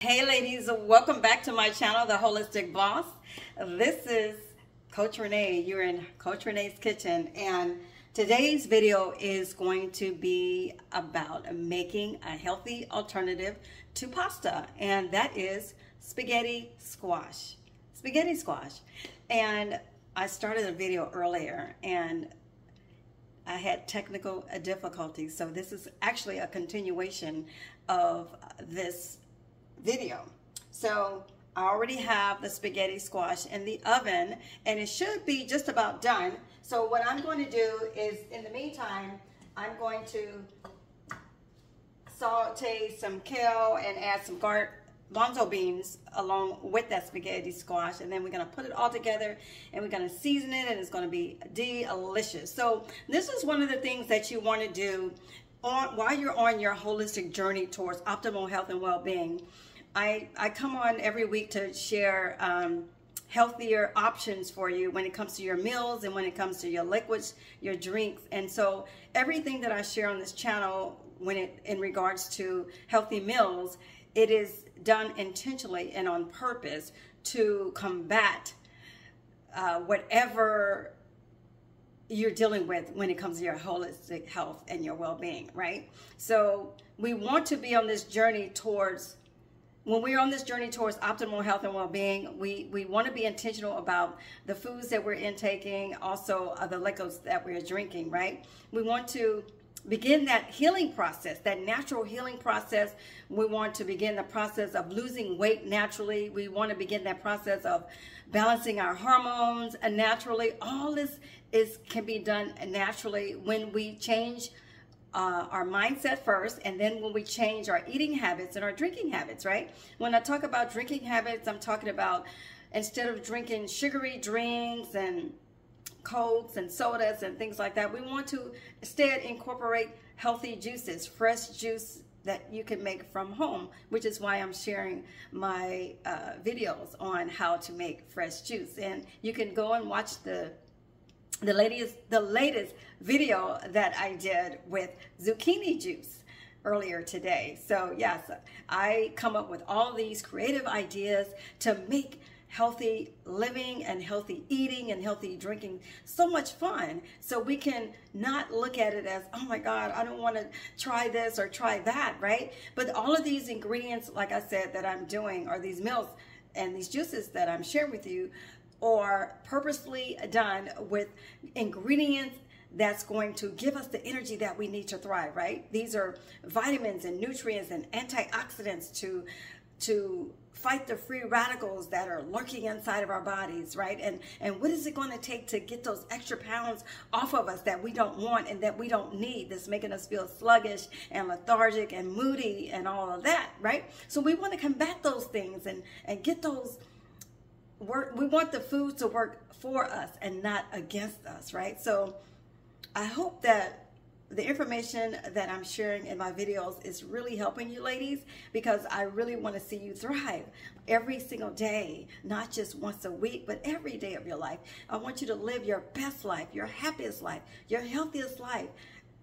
Hey ladies, welcome back to my channel, The Holistic Boss. This is Coach Renee. You're in Coach Renee's kitchen, and today's video is going to be about making a healthy alternative to pasta, and that is spaghetti squash. Spaghetti squash. And I started a video earlier and I had technical difficulties, so this is actually a continuation of this video. So I already have the spaghetti squash in the oven and it should be just about done. So what I'm going to do is, in the meantime, I'm going to saute some kale and add some garbanzo beans along with that spaghetti squash, and then we're going to put it all together and we're going to season it, and it's going to be delicious. So this is one of the things that you want to do while you're on your holistic journey towards optimal health and well-being. I come on every week to share healthier options for you when it comes to your meals and when it comes to your liquids, your drinks. And so everything that I share on this channel in regards to healthy meals, it is done intentionally and on purpose to combat whatever you're dealing with when it comes to your holistic health and your well-being, right? So we want to be on this journey towards, when we're on this journey towards optimal health and well-being, we want to be intentional about the foods that we're intaking, also the liquids that we're drinking, right? We want to begin that healing process, that natural healing process. We want to begin the process of losing weight naturally. We want to begin that process of balancing our hormones naturally. All this can be done naturally when we change our mindset first, and then when we change our eating habits and our drinking habits, right? When I talk about drinking habits, I'm talking about, instead of drinking sugary drinks and Cokes and sodas and things like that, we want to instead incorporate healthy juices, fresh juice that you can make from home, which is why I'm sharing my videos on how to make fresh juice. And you can go and watch the latest video that I did with zucchini juice earlier today. So yes, I come up with all these creative ideas to make healthy living and healthy eating and healthy drinking so much fun, so we can not look at it as, oh my God, I don't want to try this or try that, right? But all of these ingredients, like I said, that I'm doing, or these meals and these juices that I'm sharing with you, are purposely done with ingredients that's going to give us the energy that we need to thrive, right? These are vitamins and nutrients and antioxidants to fight the free radicals that are lurking inside of our bodies, right? And what is it going to take to get those extra pounds off of us that we don't want and that we don't need, that's making us feel sluggish and lethargic and moody and all of that, right? So we want to combat those things and get those we want the food to work for us and not against us, right? So I hope that the information that I'm sharing in my videos is really helping you ladies, because I really want to see you thrive every single day, not just once a week, but every day of your life. I want you to live your best life, your happiest life, your healthiest life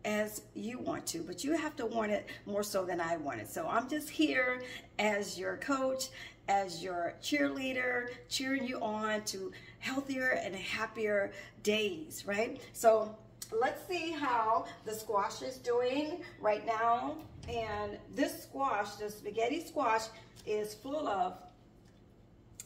as you want to, but you have to want it more so than I want it. So I'm just here as your coach, as your cheerleader, cheering you on to healthier and happier days, right? So let's see how the squash is doing right now. And this squash, the spaghetti squash, is full of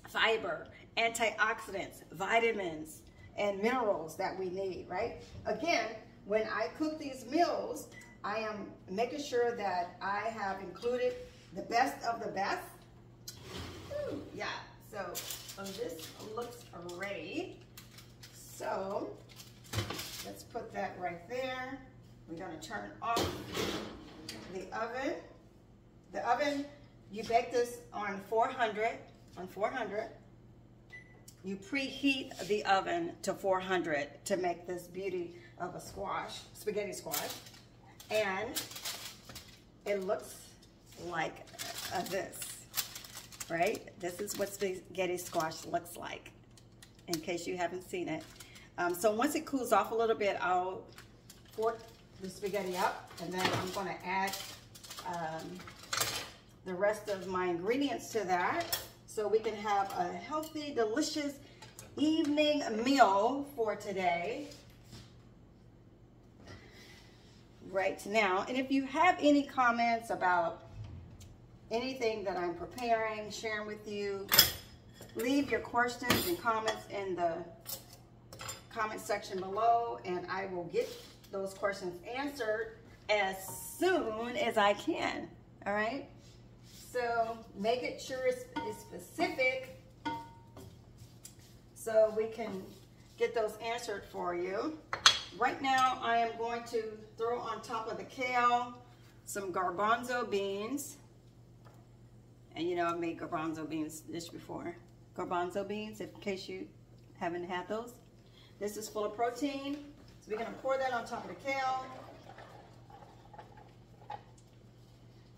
fiber, antioxidants, vitamins, and minerals that we need, right? Again, when I cook these meals, I am making sure that I have included the best of the best. Ooh, yeah, so this looks ready. So let's put that right there. We're gonna turn off the oven. The oven, you bake this on 400. You preheat the oven to 400 to make this beauty of a squash, spaghetti squash. And it looks like this, right? This is what spaghetti squash looks like, in case you haven't seen it. So once it cools off a little bit, I'll fork the spaghetti up, and then I'm going to add the rest of my ingredients to that so we can have a healthy, delicious evening meal for today. Right now. And if you have any comments about anything that I'm preparing, sharing with you, leave your questions and comments in the comment section below, and I will get those questions answered as soon as I can. All right? So make it sure it's specific so we can get those answered for you. Right now, I am going to throw on top of the kale some garbanzo beans. And you know, I've made garbanzo beans dish before. Garbanzo beans, in case you haven't had those. This is full of protein. So we're going to pour that on top of the kale.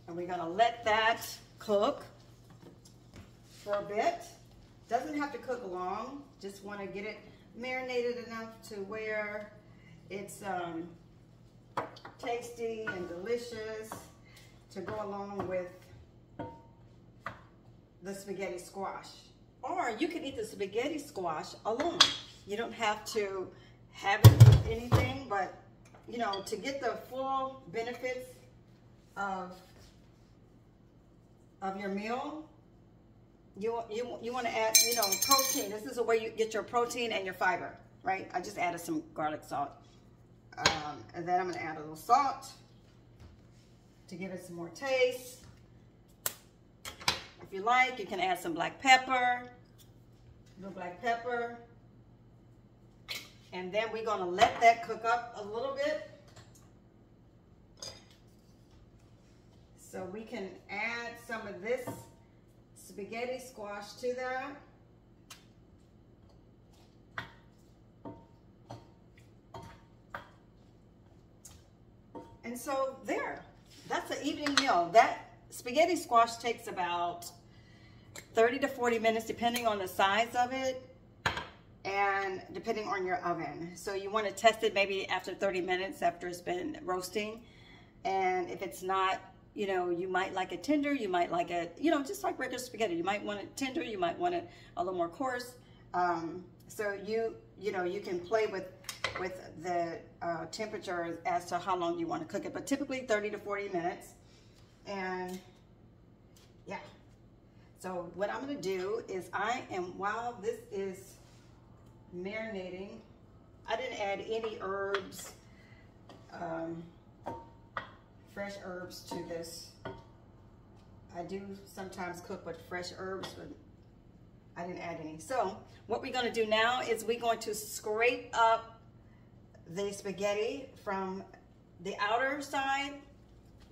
And we're going to let that cook for a bit. Doesn't have to cook long. Just want to get it marinated enough to where it's tasty and delicious to go along with the spaghetti squash. Or you can eat the spaghetti squash alone. You don't have to have it with anything, but you know, to get the full benefits of your meal, you want to add, you know, protein. This is where you get your protein and your fiber, right? I just added some garlic salt. And then I'm going to add a little salt to give it some more taste. If you like, you can add some black pepper, a little black pepper. And then we're going to let that cook up a little bit. So we can add some of this spaghetti squash to that. And so there, that's an evening meal. That spaghetti squash takes about 30 to 40 minutes, depending on the size of it and depending on your oven. So you want to test it maybe after 30 minutes after it's been roasting. And if it's not, you know, you might like it tender, you might like it, you know, just like regular spaghetti. You might want it tender, you might want it a little more coarse. So you know, you can play with the temperature as to how long you want to cook it, but typically 30 to 40 minutes. And yeah, so what I'm going to do is while this is marinating, I didn't add any herbs, fresh herbs to this. I do sometimes cook with fresh herbs, but I didn't add any. So what we're going to do now is we're going to scrape up the spaghetti from the outer side,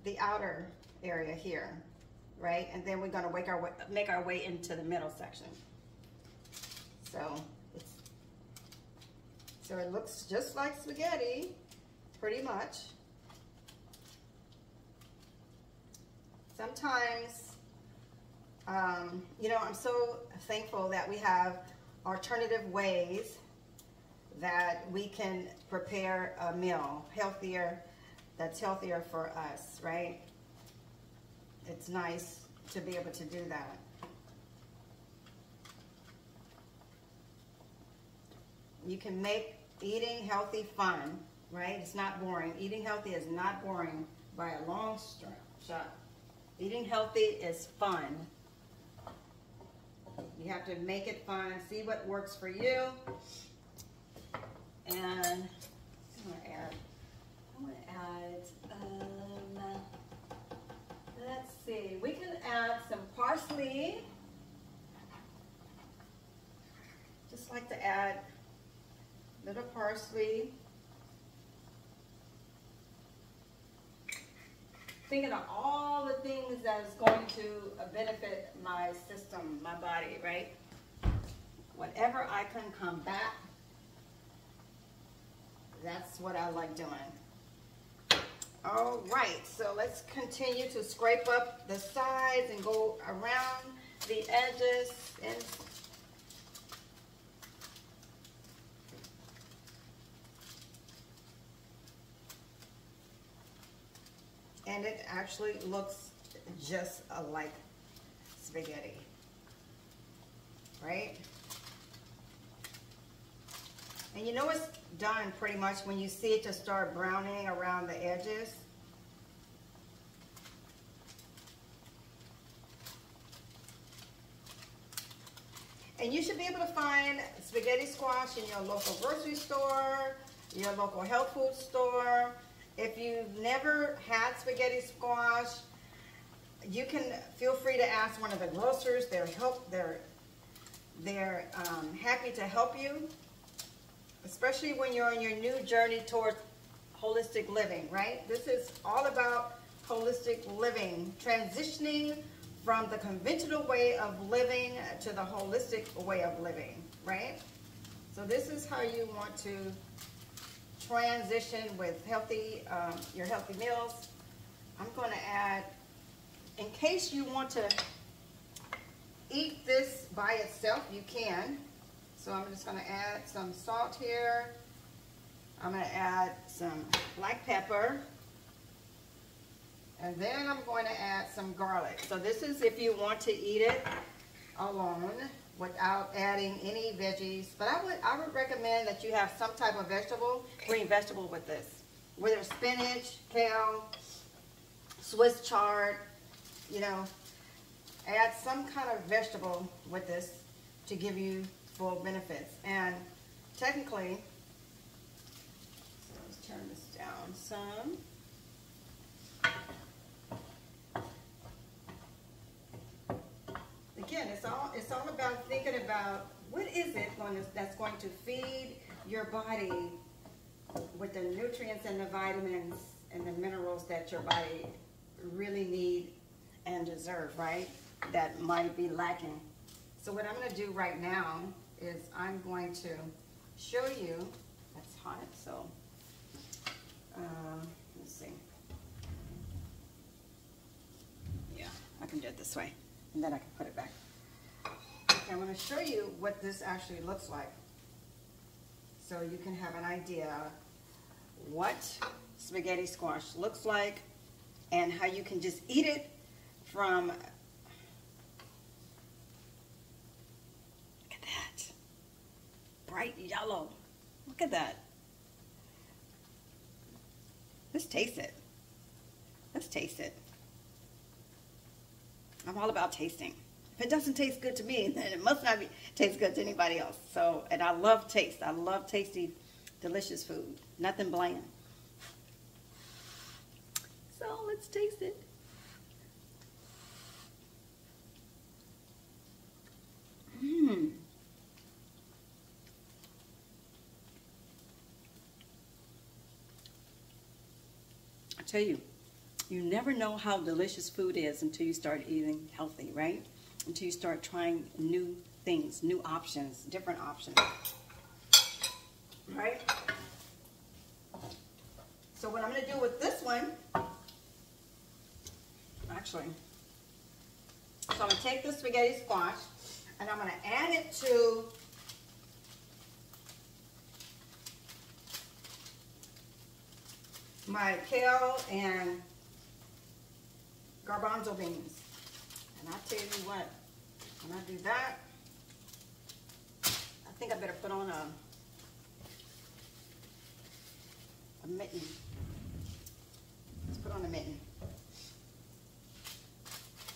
the outer area here, right? And then we're going to make our way into the middle section. So it looks just like spaghetti, pretty much. Sometimes, you know, I'm so thankful that we have alternative ways that we can prepare a meal that's healthier for us, right? It's nice to be able to do that. You can make eating healthy fun, right? It's not boring. Eating healthy is not boring by a long shot. Eating healthy is fun. You have to make it fun, see what works for you. And I'm gonna add, let's see, we can add some parsley. Just like to add a little parsley. Thinking of all the things that is going to benefit my system, my body, right? Whatever I can combat, that's what I like doing. All right, so let's continue to scrape up the sides and go around the edges. And it actually looks just like spaghetti, right? And you know it's done pretty much when you see it just start browning around the edges. And you should be able to find spaghetti squash in your local grocery store, your local health food store. If you've never had spaghetti squash, you can feel free to ask one of the grocers. They're happy to help you, especially when you're on your new journey towards holistic living, right? This is all about holistic living, transitioning from the conventional way of living to the holistic way of living, right? So this is how you want to transition with healthy, your healthy meals. I'm going to add, in case you want to eat this by itself, you can. So I'm just going to add some salt here. I'm going to add some black pepper. And then I'm going to add some garlic. So this is if you want to eat it alone without adding any veggies. But I would recommend that you have some type of vegetable, green vegetable with this. Whether it's spinach, kale, Swiss chard, you know, add some kind of vegetable with this to give you full benefits. And technically, so let's turn this down some. Again, it's all about thinking about what is it that's going to feed your body with the nutrients and the vitamins and the minerals that your body really need and deserve, right? That might be lacking. So what I'm going to do right now is I'm going to show you, that's hot, so let's see. Yeah, I can do it this way, and then I can put it back. Okay, I'm going to show you what this actually looks like, so you can have an idea what spaghetti squash looks like and how you can just eat it from, look at that, bright yellow. Look at that. Let's taste it. Let's taste it. I'm all about tasting. If it doesn't taste good to me, then it must not taste good to anybody else. So, and I love taste. I love tasty, delicious food. Nothing bland. So let's taste it. I tell you, you never know how delicious food is until you start eating healthy, right? Until you start trying new things, new options, different options, right? So what I'm going to do with this one, actually, so I'm going to take the spaghetti squash and I'm going to add it to my kale and garbanzo beans. And I tell you what, when I do that, I think I better put on a mitten. Let's put on a mitten.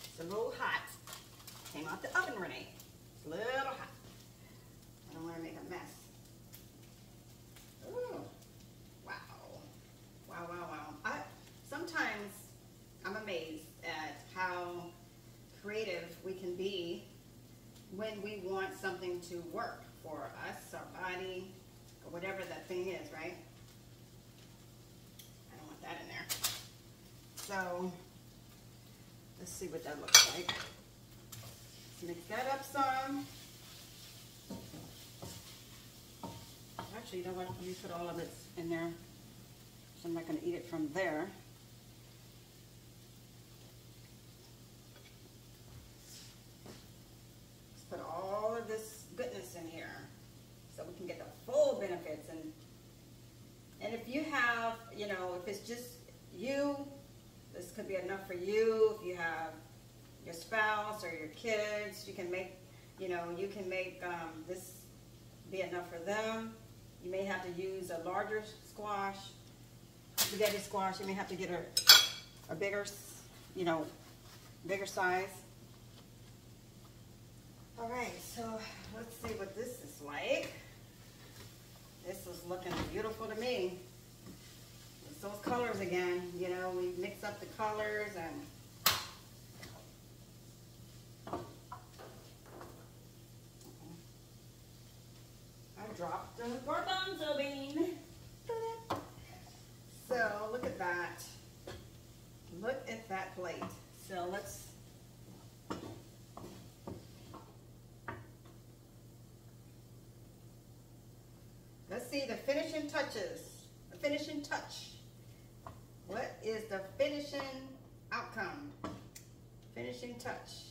It's a little hot. Came out the oven, Renee. It's a little hot. I don't want to make a mess. Ooh. Wow. Wow, wow, wow. Sometimes I'm amazed at how creative we can be when we want something to work for us, our body, or whatever that thing is, right? I don't want that in there. So, let's see what that looks like. Let's mix that up some. Actually, you know what? Let me put all of it in there. So I'm not going to eat it from there. Let's put all of this goodness in here so we can get the full benefits. And if you have, you know, if it's just you, the This could be enough for you. If you have your spouse or your kids, you can make, you can make this be enough for them. You may have to use a larger squash, spaghetti squash. You may have to get a bigger, bigger size. All right, so let's see what this is like. This is looking beautiful to me. It's those colors again, we mix up the colors and I dropped the garbanzo bean. So look at that. Look at that plate. So let's see the finishing touches. The finishing touch. What is the finishing outcome? Finishing touch.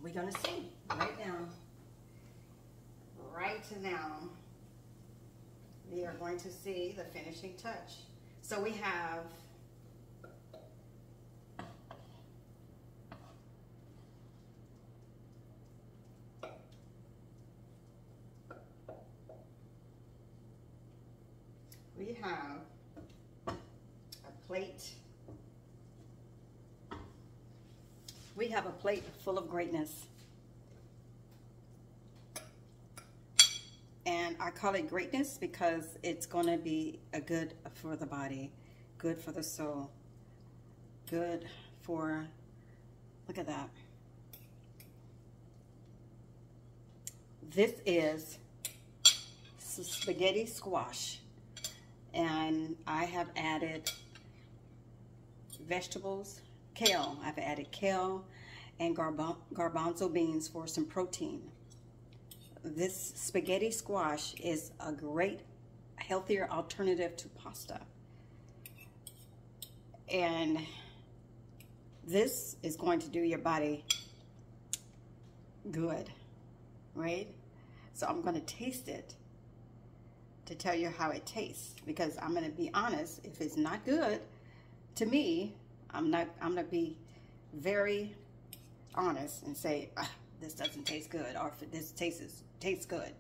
We're gonna see right now. Right now, we are going to see the finishing touch. So we have a plate. We have a plate full of greatness. And I call it greatness because it's going to be a good for the body, good for the soul, good for, look at that. This is spaghetti squash. And I have added vegetables, kale. I've added kale and garbanzo beans for some protein. This spaghetti squash is a great, healthier alternative to pasta. And this is going to do your body good, right? So I'm going to taste it to tell you how it tastes, because I'm going to be honest, if it's not good to me, I'm going to be very honest and say, this doesn't taste good, or if this tastes good.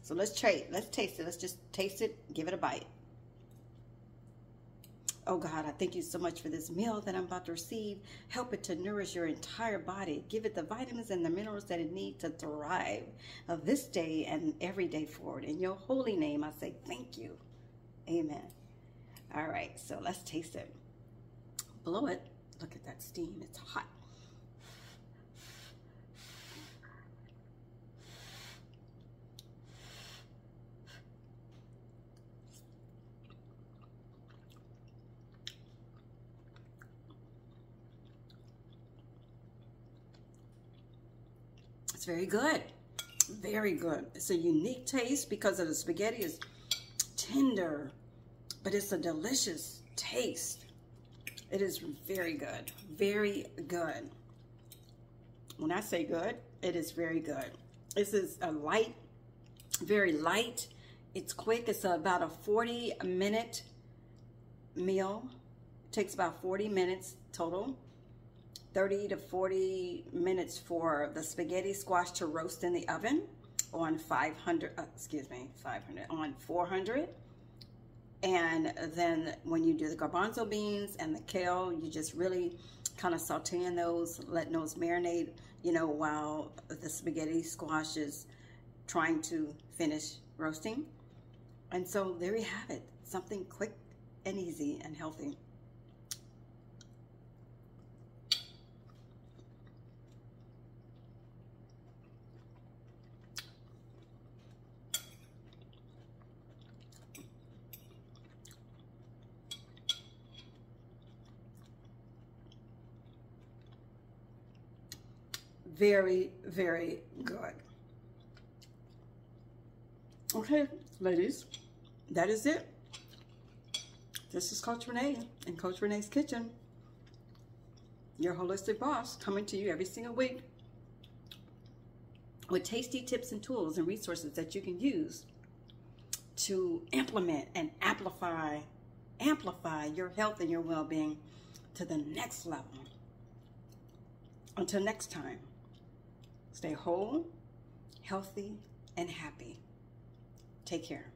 So let's taste it. Let's just taste it, give it a bite. Oh God, I thank you so much for this meal that I'm about to receive. Help it to nourish your entire body. Give it the vitamins and the minerals that it needs to thrive of this day and every day forward. In your holy name, I say thank you. Amen. All right, so let's taste it. Blow it. Look at that steam. It's hot. It's very good. Very good. It's a unique taste because of the spaghetti is tender, but it's a delicious taste. It is very good. Very good. When I say good, it is very good. This is a light, very light. It's quick. It's about a 40-minute meal. It takes about 40 minutes total. 30 to 40 minutes for the spaghetti squash to roast in the oven on 400. And then when you do the garbanzo beans and the kale, you just really kind of sauteing those, letting those marinate, while the spaghetti squash is trying to finish roasting. And so there you have it, something quick and easy and healthy. Very, very good. Okay, ladies, that is it. This is Coach Renee in Coach Renee's Kitchen, your holistic boss, coming to you every single week with tasty tips and tools and resources that you can use to implement and amplify amplify your health and your well-being to the next level. Until next time, stay whole, healthy, and happy. Take care.